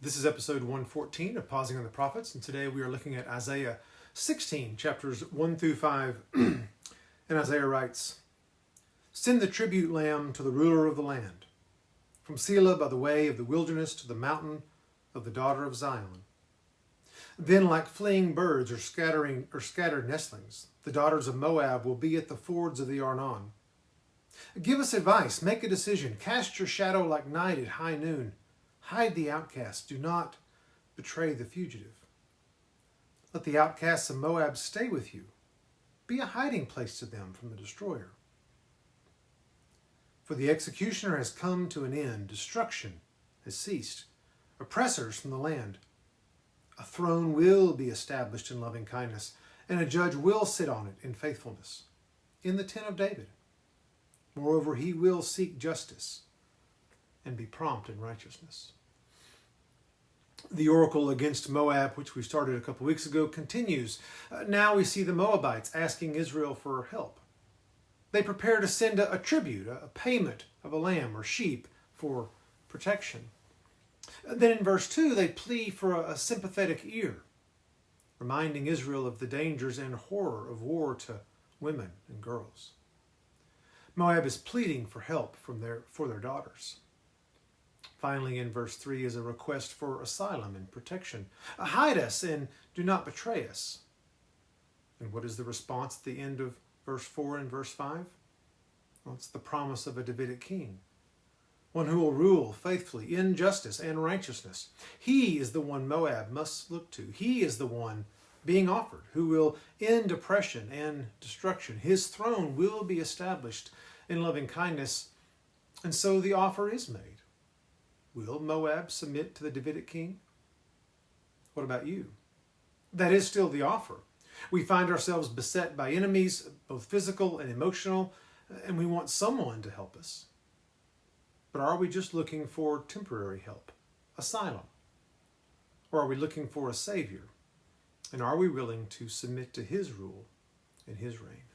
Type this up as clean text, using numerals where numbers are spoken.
This is episode 114 of Pausing on the Prophets, and today we are looking at Isaiah 16, chapters 1 through 5. And Isaiah writes, "Send the tribute lamb to the ruler of the land, from Selah by the way of the wilderness to the mountain of the daughter of Zion. Then like fleeing birds or scattered nestlings, the daughters of Moab will be at the fords of the Arnon. Give us advice, make a decision, cast your shadow like night at high noon. Hide the outcast, do not betray the fugitive. Let the outcasts of Moab stay with you. Be a hiding place to them from the destroyer. For the executioner has come to an end, destruction has ceased, oppressors from the land. A throne will be established in loving kindness, and a judge will sit on it in faithfulness, in the tent of David. Moreover, he will seek justice and be prompt in righteousness." The oracle against Moab, which we started a couple weeks ago, continues. Now we see the Moabites asking Israel for help. They prepare to send a tribute, a payment of a lamb or sheep for protection. Then in verse 2, they plea for a sympathetic ear, reminding Israel of the dangers and horror of war to women and girls. Moab is pleading for help for their daughters. Finally, in verse 3 is a request for asylum and protection. Hide us and do not betray us. And what is the response at the end of verse 4 and verse 5? Well, it's the promise of a Davidic king, one who will rule faithfully in justice and righteousness. He is the one Moab must look to. He is the one being offered, who will end oppression and destruction. His throne will be established in loving kindness, and so the offer is made. Will Moab submit to the Davidic king? What about you? That is still the offer. We find ourselves beset by enemies, both physical and emotional, and we want someone to help us. But are we just looking for temporary help, asylum? Or are we looking for a savior? And are we willing to submit to his rule and his reign?